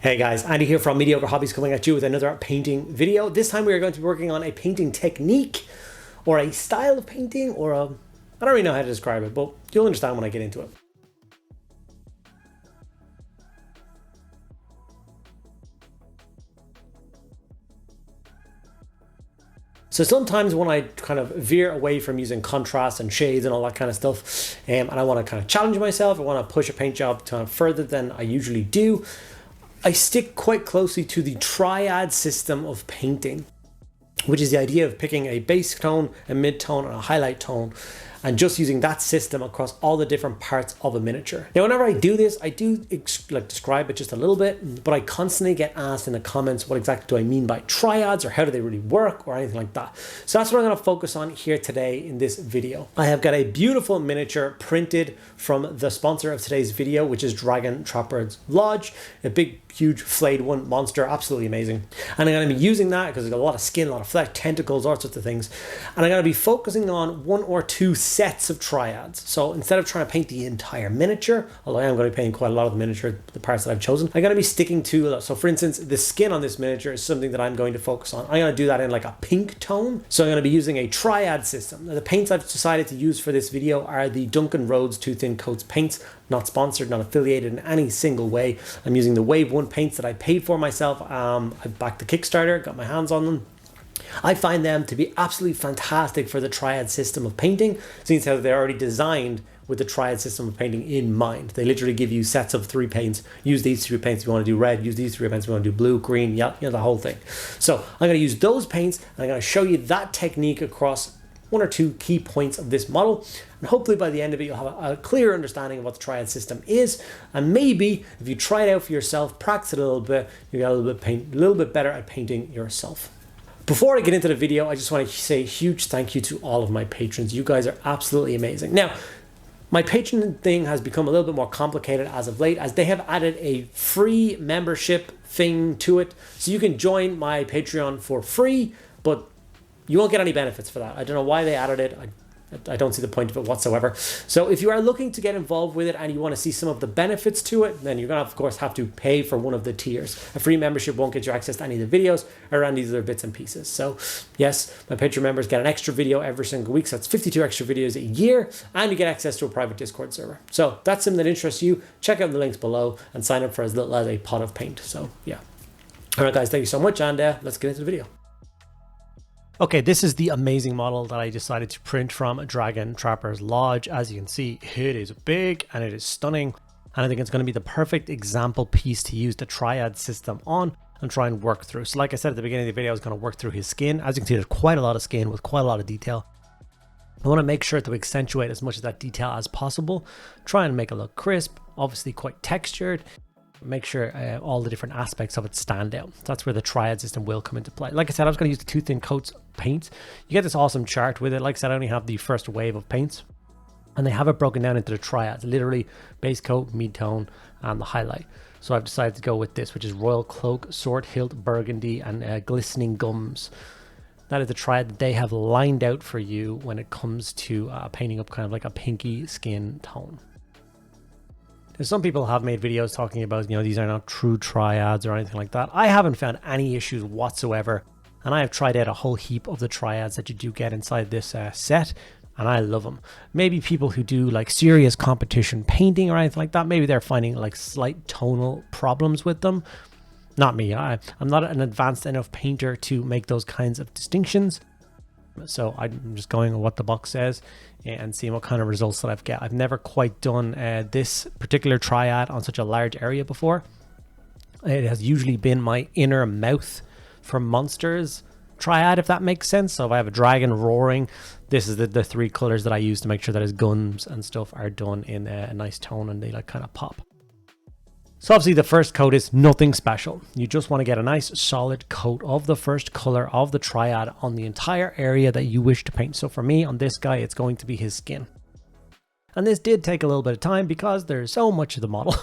Hey guys, Andy here from Mediocre Hobbies coming at you with another painting video. This time we are going to be working on a painting technique or a style of painting or I don't really know how to describe it, but you'll understand when I get into it. So sometimes when I kind of veer away from using contrast and shades and all that kind of stuff, and I want to kind of challenge myself, I want to push a paint job further than I usually do, I stick quite closely to the triad system of painting, which is the idea of picking a base tone, a mid-tone, and a highlight tone, and just using that system across all the different parts of a miniature. Now, whenever I do this, I do describe it just a little bit, but I constantly get asked in the comments, what exactly do I mean by triads, or how do they really work, or anything like that. So that's what I'm gonna focus on here today in this video. I have got a beautiful miniature printed from the sponsor of today's video, which is Dragon Trapper's Lodge, a big, huge flayed one monster, absolutely amazing. And I'm going to be using that because it's got a lot of skin, a lot of flesh, tentacles, all sorts of things. And I'm going to be focusing on one or two sets of triads. So instead of trying to paint the entire miniature, although I am going to be painting quite a lot of the miniature, the parts that I've chosen, I'm going to be sticking to, so for instance, the skin on this miniature is something that I'm going to focus on. I'm going to do that in like a pink tone. So I'm going to be using a triad system. Now, the paints I've decided to use for this video are the Duncan Rhodes Too Thin Coats paints, not sponsored, not affiliated in any single way. I'm using the Wave 1 paints that I paid for myself. I backed the Kickstarter, got my hands on them. I find them to be absolutely fantastic for the triad system of painting, since how they're already designed with the triad system of painting in mind. They literally give you sets of 3 paints. Use these 3 paints if you want to do red, use these 3 paints if you want to do blue, green, yeah, the whole thing. So I'm going to use those paints, and I'm going to show you that technique across 1 or 2 key points of this model, and hopefully by the end of it you'll have a clear understanding of what the triad system is, and maybe if you try it out for yourself, practice it a little bit, you get a little bit better at painting yourself. Before I get into the video, I just want to say a huge thank you to all of my patrons. You guys are absolutely amazing. Now, my patron thing has become a little bit more complicated as of late, as they have added a free membership thing to it, so you can join my Patreon for free, but you won't get any benefits for that. I don't know why they added it. I don't see the point of it whatsoever. So if you are looking to get involved with it and you want to see some of the benefits to it, then you're going to, of course, have to pay for one of the tiers. A free membership won't get you access to any of the videos or any of the other bits and pieces. So yes, my Patreon members get an extra video every single week. So that's 52 extra videos a year, and you get access to a private Discord server. So if that's something that interests you, check out the links below and sign up for as little as a pot of paint. So yeah. All right, guys, thank you so much, and let's get into the video. Okay, this is the amazing model that I decided to print from Dragon Trapper's Lodge. As you can see, it is big and it is stunning. And I think it's going to be the perfect example piece to use the triad system on and try and work through. So like I said at the beginning of the video, I was going to work through his skin. As you can see, there's quite a lot of skin with quite a lot of detail. I want to make sure to accentuate as much of that detail as possible. Try and make it look crisp, obviously quite textured. Make sure all the different aspects of it stand out. That's where the triad system will come into play. Like I said, I was going to use the Too Thin Coats paint. You get this awesome chart with it. Like I said, I only have the first wave of paints, and they have it broken down into the triads, literally base coat, mid-tone, and the highlight. So I've decided to go with this, which is Royal Cloak, Sword Hilt, Burgundy, and Glistening Gums. That is the triad that they have lined out for you when it comes to painting up kind of like a pinky skin tone. Some people have made videos talking about, these are not true triads or anything like that. I haven't found any issues whatsoever, and I have tried out a whole heap of the triads that you do get inside this set, and I love them. Maybe people who do like serious competition painting or anything like that, maybe they're finding like slight tonal problems with them. Not me. I'm not an advanced enough painter to make those kinds of distinctions. So I'm just going on what the box says and seeing what kind of results that I've got. I've never quite done this particular triad on such a large area before. It has usually been my inner mouth for monsters triad, if that makes sense. So if I have a dragon roaring, this is the 3 colors that I use to make sure that his guns and stuff are done in a nice tone and they like kind of pop. So obviously the first coat is nothing special. You just want to get a nice solid coat of the first color of the triad on the entire area that you wish to paint. So for me, on this guy, it's going to be his skin. And this did take a little bit of time because there's so much of the model.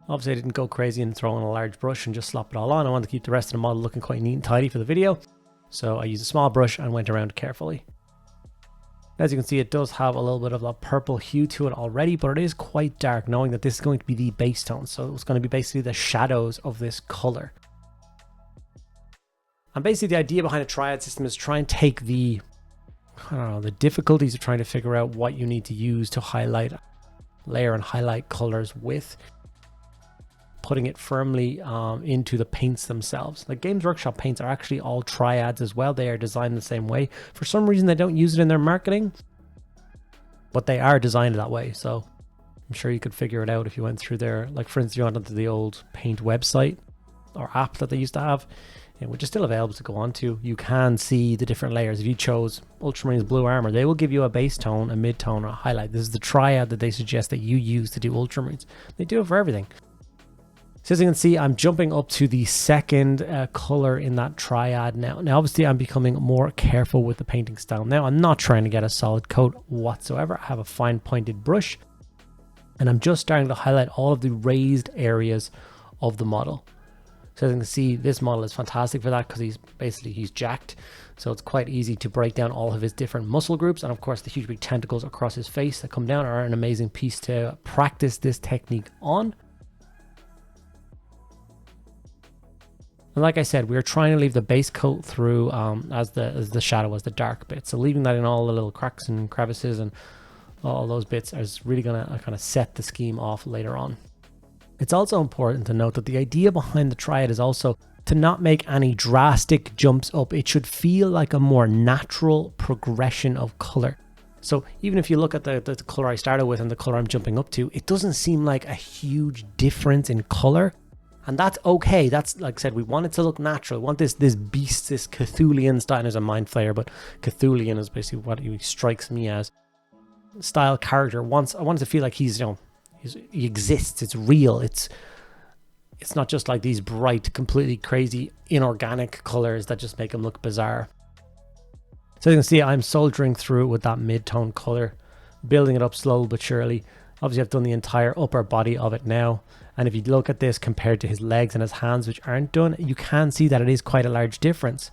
Obviously I didn't go crazy and throw in a large brush and just slop it all on. I wanted to keep the rest of the model looking quite neat and tidy for the video. So I used a small brush and went around carefully. As you can see, it does have a little bit of a purple hue to it already, but it is quite dark, knowing that this is going to be the base tone. So it's going to be basically the shadows of this color. And basically the idea behind a triad system is try and take the, I don't know, the difficulties of trying to figure out what you need to use to highlight, layer and highlight colors with, putting it firmly into the paints themselves. Like Games Workshop paints are actually all triads as well. They are designed the same way. For some reason, they don't use it in their marketing, but they are designed that way. So I'm sure you could figure it out if you went through there. Like for instance, you went onto the old paint website or app that they used to have, and which is still available to go onto. You can see the different layers. If you chose Ultramarines Blue Armor, they will give you a base tone, a mid tone, or a highlight. This is the triad that they suggest that you use to do Ultramarines. They do it for everything. So as you can see, I'm jumping up to the second color in that triad now. Now, obviously, I'm becoming more careful with the painting style. Now, I'm not trying to get a solid coat whatsoever. I have a fine pointed brush, and I'm just starting to highlight all of the raised areas of the model. So as you can see, this model is fantastic for that because he's jacked. So it's quite easy to break down all of his different muscle groups. And of course, the huge big tentacles across his face that come down are an amazing piece to practice this technique on. And like I said, we're trying to leave the base coat through as the shadow, as the dark bit. So leaving that in all the little cracks and crevices and all those bits is really going to kind of set the scheme off later on. It's also important to note that the idea behind the triad is also to not make any drastic jumps up. It should feel like a more natural progression of color. So even if you look at the color I started with and the color I'm jumping up to, it doesn't seem like a huge difference in color. And that's okay. That's, like I said, we want it to look natural. We want this beast, this Cthulian style. There's a mind flayer, but Cthulian is basically what he strikes me as. Style character. I want it to feel like he's, you know, he exists. It's real. It's not just like these bright, completely crazy, inorganic colors that just make him look bizarre. So you can see I'm soldiering through with that mid-tone color, building it up slowly but surely. Obviously, I've done the entire upper body of it now. And if you look at this compared to his legs and his hands, which aren't done, you can see that it is quite a large difference.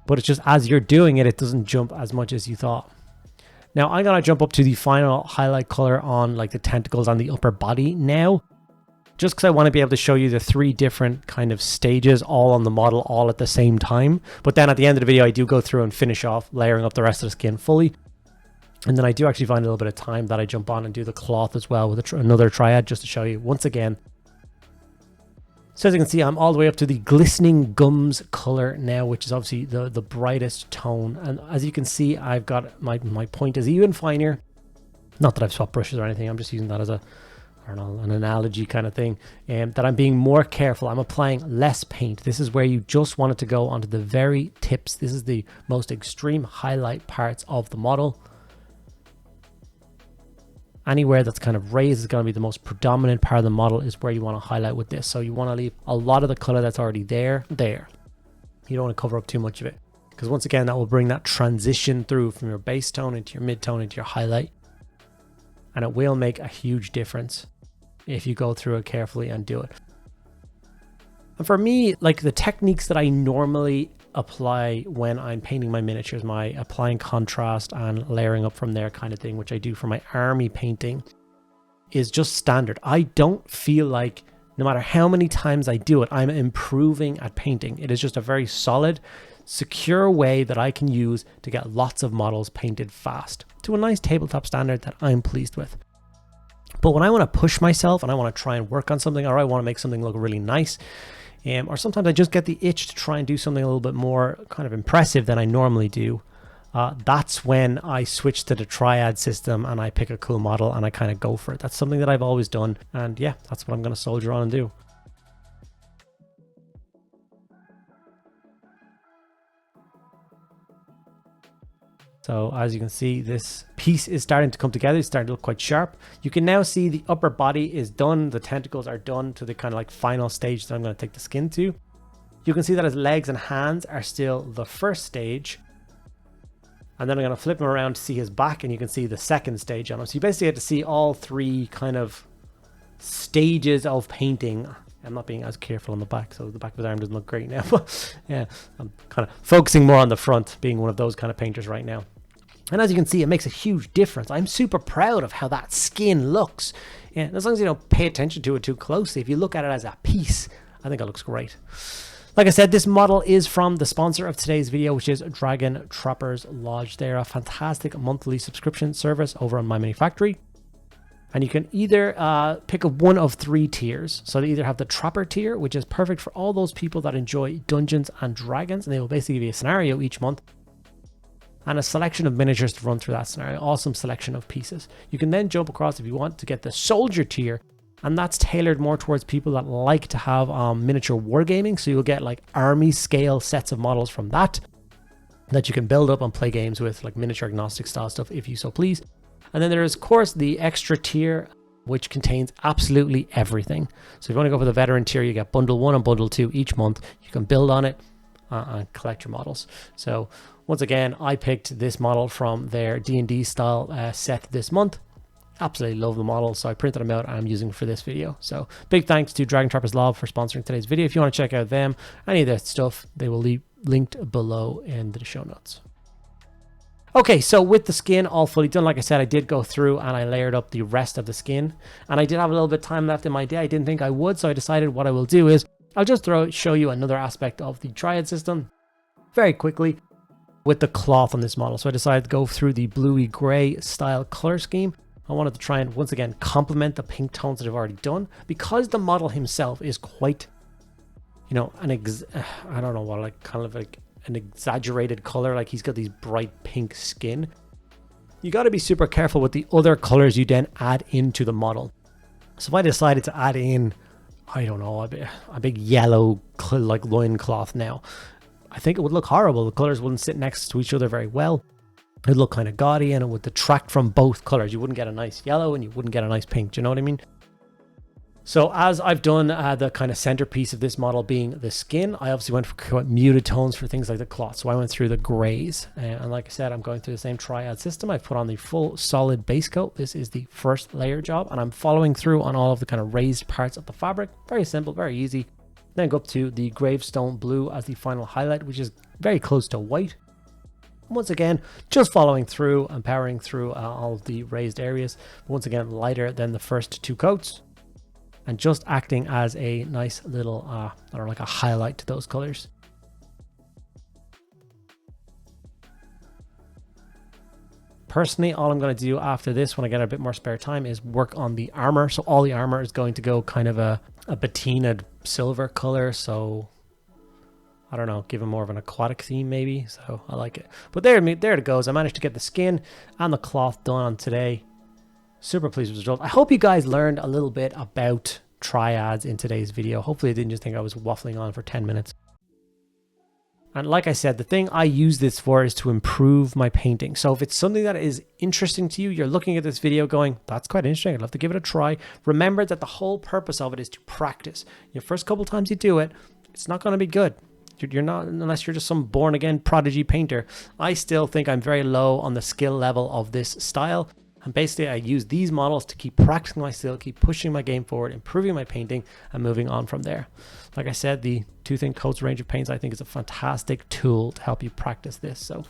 But it's just as you're doing it, it doesn't jump as much as you thought. Now, I'm going to jump up to the final highlight color on like the tentacles on the upper body now. Just because I want to be able to show you the 3 different kind of stages all on the model all at the same time. But then at the end of the video, I do go through and finish off layering up the rest of the skin fully. And then I do actually find a little bit of time that I jump on and do the cloth as well with another triad just to show you once again. So as you can see, I'm all the way up to the glistening gums color now, which is obviously the brightest tone. And as you can see, I've got my point is even finer. Not that I've swapped brushes or anything. I'm just using that as a, I don't know, an analogy kind of thing. That I'm being more careful. I'm applying less paint. This is where you just want it to go onto the very tips. This is the most extreme highlight parts of the model. Anywhere that's kind of raised is going to be the most predominant part of the model is where you want to highlight with this. So you want to leave a lot of the color that's already there. You don't want to cover up too much of it, because once again, that will bring that transition through from your base tone into your mid tone into your highlight. And it will make a huge difference if you go through it carefully and do it. And for me, like the techniques that I normally apply when I'm painting my miniatures, my applying contrast and layering up from there kind of thing, which I do for my army painting, is just standard. I don't feel like no matter how many times I do it, I'm improving at painting. It is just a very solid, secure way that I can use to get lots of models painted fast to a nice tabletop standard that I'm pleased with. But when I want to push myself and I want to try and work on something, or I want to make something look really nice, or sometimes I just get the itch to try and do something a little bit more kind of impressive than I normally do. That's when I switch to the triad system and I pick a cool model and I kind of go for it. That's something that I've always done. And yeah, that's what I'm going to soldier on and do. So as you can see, this piece is starting to come together. It's starting to look quite sharp. You can now see the upper body is done. The tentacles are done to the kind of like final stage that I'm going to take the skin to. You can see that his legs and hands are still the first stage. And then I'm going to flip him around to see his back, and you can see the second stage on him. So you basically get to see all 3 kind of stages of painting. I'm not being as careful on the back, so the back of his arm doesn't look great now. But yeah, I'm kind of focusing more on the front, being one of those kind of painters right now. And as you can see, it makes a huge difference. I'm super proud of how that skin looks. And as long as you don't pay attention to it too closely, if you look at it as a piece, I think it looks great. Like I said, this model is from the sponsor of today's video, which is Dragon Trappers Lodge. They're a fantastic monthly subscription service over on My Mini Factory. And you can either pick up one of 3 tiers. So they either have the Trapper tier, which is perfect for all those people that enjoy Dungeons and Dragons. And they will basically give you a scenario each month and a selection of miniatures to run through that scenario. Awesome selection of pieces. You can then jump across if you want to get the Soldier tier, and that's tailored more towards people that like to have miniature wargaming. So you'll get like army scale sets of models from that you can build up and play games with, like miniature agnostic style stuff if you so please. And then there is, of course, the extra tier, which contains absolutely everything. So if you want to go for the veteran tier, you get bundle 1 and bundle 2 each month. You can build on it and collect your models. So once again, I picked this model from their D&D style set this month. Absolutely love the model, so I printed them out and I'm using them for this video. So big thanks to Dragon Trappers Lodge for sponsoring today's video. If you want to check out them, any of their stuff, they will be linked below in the show notes. Okay, so with the skin all fully done, like I said, I did go through and I layered up the rest of the skin. And I did have a little bit of time left in my day. I didn't think I would, so I decided what I will do is I'll just show you another aspect of the triad system very quickly with the cloth on this model. So I decided to go through the bluey gray style color scheme. I wanted to try and once again complement the pink tones that I've already done, because the model himself is quite, you know, I don't know what, like kind of like an exaggerated color. Like he's got these bright pink skin. You got to be super careful with the other colors you then add into the model. So if I decided to add in, I don't know, a big yellow like loincloth now, I think it would look horrible. The colors wouldn't sit next to each other very well. It'd look kind of gaudy and it would detract from both colors. You wouldn't get a nice yellow and you wouldn't get a nice pink. Do you know what I mean? So as I've done the kind of centerpiece of this model being the skin, I obviously went for quite muted tones for things like the cloth. So I went through the grays. And like I said, I'm going through the same triad system. I've put on the full solid base coat. This is the first layer job. And I'm following through on all of the kind of raised parts of the fabric. Very simple, very easy. Then go up to the gravestone blue as the final highlight, which is very close to white. And once again, just following through and powering through all of the raised areas. But once again, lighter than the first 2 coats. And just acting as a nice little, or like a highlight to those colors. Personally, all I'm going to do after this, when I get a bit more spare time, is work on the armor. So all the armor is going to go kind of a patinaed silver color. So I don't know, give him more of an aquatic theme maybe. So I like it. But there it goes. I managed to get the skin and the cloth done on today. Super pleased with the result. I hope you guys learned a little bit about triads in today's video. Hopefully you didn't just think I was waffling on for 10 minutes. And like I said, the thing I use this for is to improve my painting. So if it's something that is interesting to you, you're looking at this video going, that's quite interesting, I'd love to give it a try. Remember that the whole purpose of it is to practice. Your first couple times you do it, it's not going to be good. You're not, unless you're just some born again prodigy painter. I still think I'm very low on the skill level of this style. And basically I use these models to keep practicing my skill, keep pushing my game forward, improving my painting, and moving on from there. Like I said, the Two Thin Coats range of paints I think is a fantastic tool to help you practice this. So,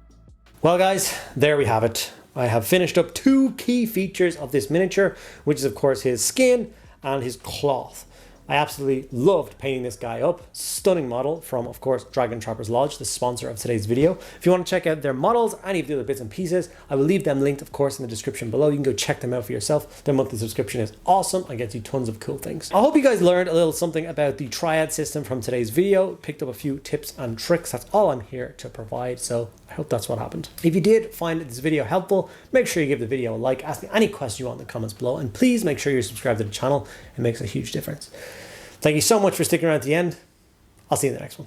well guys, there we have it. I have finished up 2 key features of this miniature, which is of course his skin and his cloth. I absolutely loved painting this guy up. Stunning model from, of course, Dragon Trappers Lodge, the sponsor of today's video. If you want to check out their models, any of the other bits and pieces, I will leave them linked, of course, in the description below. You can go check them out for yourself. Their monthly subscription is awesome and gets you tons of cool things. I hope you guys learned a little something about the triad system from today's video, picked up a few tips and tricks. That's all I'm here to provide. So I hope that's what happened. If you did find this video helpful, make sure you give the video a like, ask me any questions you want in the comments below, and please make sure you're subscribed to the channel. It makes a huge difference. Thank you so much for sticking around to the end. I'll see you in the next one.